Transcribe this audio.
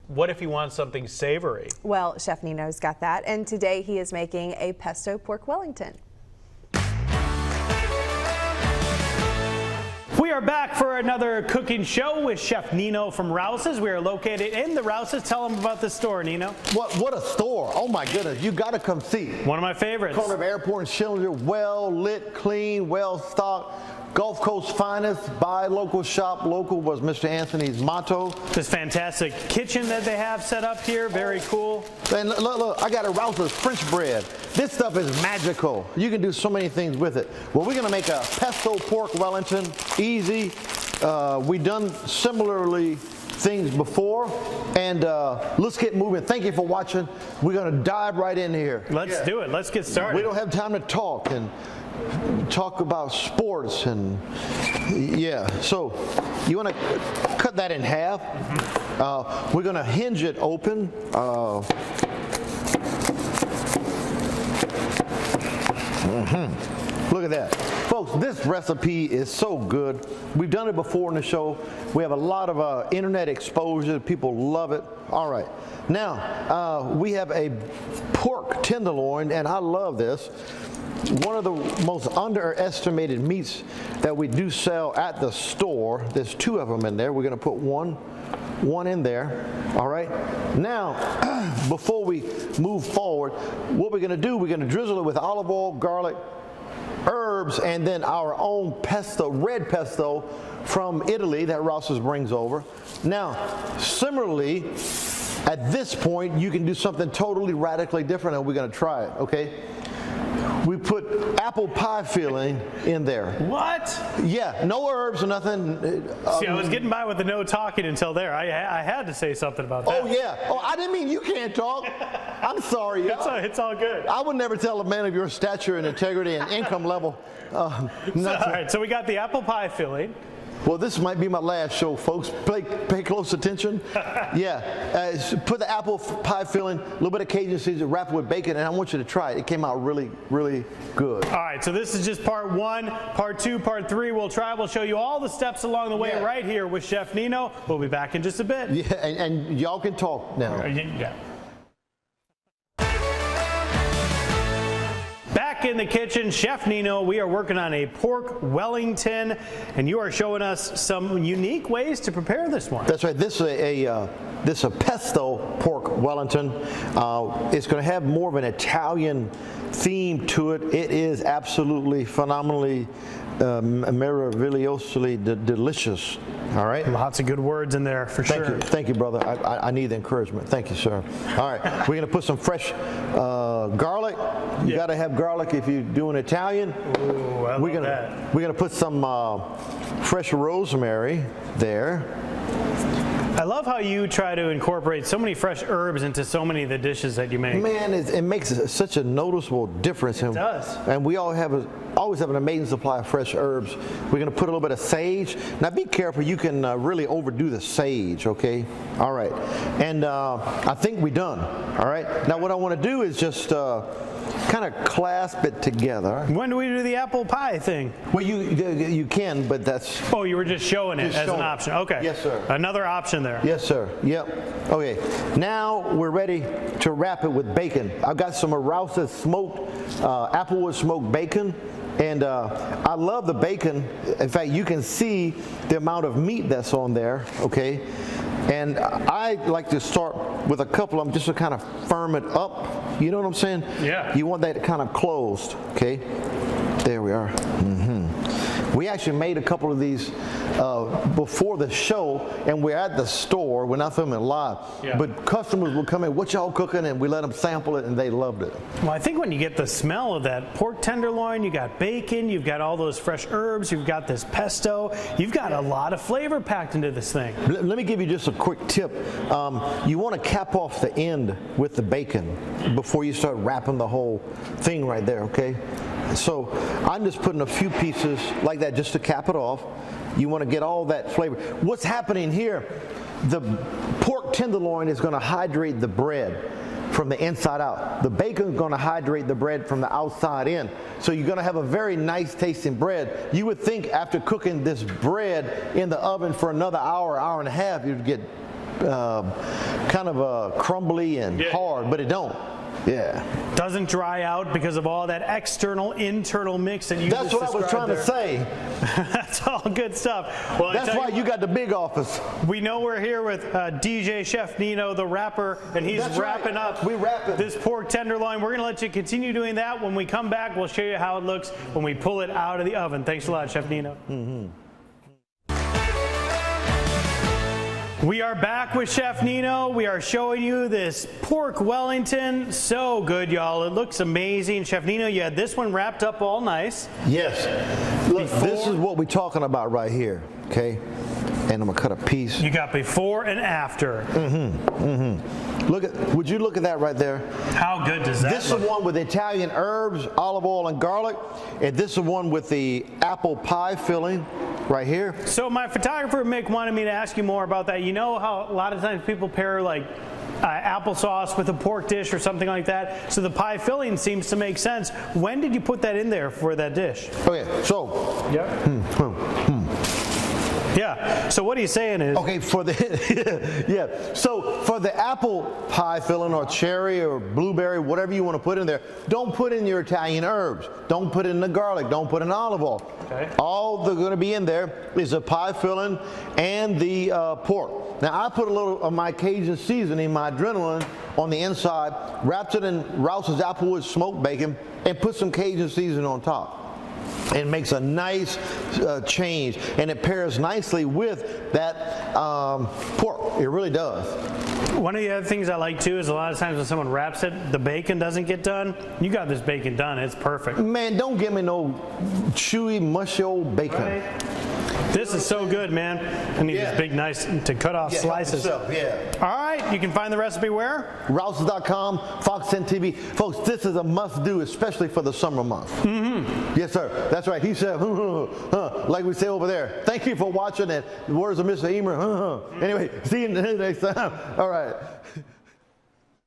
what if you want something savory? Well, Chef Nino's got that, and today he is making a pesto pork Wellington. We are back for another cooking show with Chef Nino from Rouse's. We are located in the Rouse's. Tell them about the store, Nino. What a store. Oh my goodness, you got to come see. One of my favorites. Corner of Airport and Schillinger, well lit, clean, well stocked. Gulf Coast finest, buy local, shop local was Mr. Anthony's motto. This fantastic kitchen that they have set up here, very cool. And look, I got a Rouse's French bread. This stuff is magical. You can do so many things with it. Well, we're gonna make a pesto pork Wellington, easy. We've done similarly things before, and let's get moving. Thank you for watching. We're gonna dive right in here. Let's do it. Let's get started. We don't have time to talk and talk about sports and so you want to cut that in half. We're going to hinge it open. Look at that, folks. This recipe is so good. We've done it before in the show. We have a lot of internet exposure. People love it. All right, now we have a pork tenderloin, and I love this. One of the most underestimated meats that we do sell at the store. There's two of them in there. We're going to put one in there. All right. Now, before we move forward, what we're going to do, we're going to drizzle it with olive oil, garlic, herbs, and then our own pesto, red pesto from Italy that Rouse's brings over. Now, similarly, at this point, you can do something totally radically different, and we're going to try it. Okay. We put apple pie filling in there. What? Yeah, no herbs or nothing. See, I was getting by with the no talking until there. I had to say something about that. Oh, yeah. Oh, I didn't mean you can't talk. I'm sorry. It's all good. I would never tell a man of your stature and integrity and income level. All right, so we got the apple pie filling. Well, this might be my last show, folks. Pay close attention. Yeah, put the apple pie filling, a little bit of Cajun seasoning, wrap it with bacon, and I want you to try it. It came out really, really good. All right, so this is just part one. Part two, part three, we'll show you all the steps along the way right here with Chef Nino. We'll be back in just a bit. Yeah, and y'all can talk now. Yeah. Back in the kitchen, Chef Nino, we are working on a pork Wellington, and you are showing us some unique ways to prepare this one. That's right. This is a pesto pork Wellington. It's going to have more of an Italian theme to it. It is absolutely phenomenally meravigliosely delicious. All right. Lots of good words in there for sure. Thank you, brother. I need the encouragement. Thank you, sir. All right. We're going to put some fresh garlic. You got to have garlic if you're doing Italian. Ooh, I love that. We're going to put some fresh rosemary there. I love how you try to incorporate so many fresh herbs into so many of the dishes that you make. Man, it makes such a noticeable difference. It does. And we always have an amazing supply of fresh herbs. We're going to put a little bit of sage. Now be careful, you can really overdo the sage, okay? All right. And I think we're done. All right. Now what I want to do is just kind of clasp it together. When do we do the apple pie thing? Well, you can, but that's... Oh, you were just showing it as an option. Okay. Yes, sir. Another option there. Yes, sir. Yep. Okay. Now we're ready to wrap it with bacon. I've got some Rouse's smoked, applewood smoked bacon. And I love the bacon. In fact, you can see the amount of meat that's on there, okay? And I like to start with a couple of them just to kind of firm it up. You know what I'm saying? Yeah. You want that kind of closed, okay? There we are. We actually made a couple of these before the show, and we're at the store. We're not filming live, but customers will come in, what y'all cooking? And we let them sample it, and they loved it. Well, I think when you get the smell of that pork tenderloin, you got bacon, you've got all those fresh herbs, you've got this pesto, you've got a lot of flavor packed into this thing. Let me give you just a quick tip. You want to cap off the end with the bacon before you start wrapping the whole thing right there, okay? So I'm just putting a few pieces like that just to cap it off. You want to get all that flavor. What's happening here, the pork tenderloin is going to hydrate the bread from the inside out. The bacon is going to hydrate the bread from the outside in. So you're going to have a very nice tasting bread. You would think after cooking this bread in the oven for another hour, hour and a half, you'd get kind of crumbly and hard, but it don't. Yeah. Doesn't dry out because of all that external, internal mix that you That's just what I was trying described to there. say. That's all good stuff. Well, That's why you got the big office. We know we're here with DJ Chef Nino, the rapper, and he's That's wrapping right. up We wrapping. this pork tenderloin. We're going to let you continue doing that. When we come back, we'll show you how it looks when we pull it out of the oven. Thanks a lot, Chef Nino. We are back with Chef Nino. We are showing you this pork Wellington. So good, y'all. It looks amazing. Chef Nino, you had this one wrapped up all nice. Yes. Look, this is what we're talking about right here, okay? And I'm gonna cut a piece. You got before and after. Look at, would you look at that right there? How good does that This is look? the one with Italian herbs, olive oil, and garlic. And this is the one with the apple pie filling right here. So my photographer Mick wanted me to ask you more about that. You know how a lot of times people pair like applesauce with a pork dish or something like that. So the pie filling seems to make sense. When did you put that in there for that dish? Okay, so. Yeah. So what he's saying is. Okay, for the yeah. So for the apple pie filling or cherry or blueberry, whatever you want to put in there, don't put in your Italian herbs. Don't put in the garlic. Don't put in olive oil. Okay. All that's going to be in there is the pie filling and the pork. Now I put a little of my Cajun seasoning, my adrenaline, on the inside, wrapped it in Rouse's Applewood smoked bacon, and put some Cajun seasoning on top. It makes a nice change, and it pairs nicely with that pork. It really does. One of the other things I like too is a lot of times when someone wraps it, the bacon doesn't get done. You got this bacon done. It's perfect. Man, don't give me no chewy, mushy old bacon. Right. This is so good, man. I need this big, nice to cut off slices. Help yourself, All right, you can find the recipe where? Rouses.com, Fox 10 TV. Folks, this is a must-do, especially for the summer months. Yes, sir. That's right. He said, like we say over there. Thank you for watching, and the words of Mr. Emer. Anyway, see you next time. All right.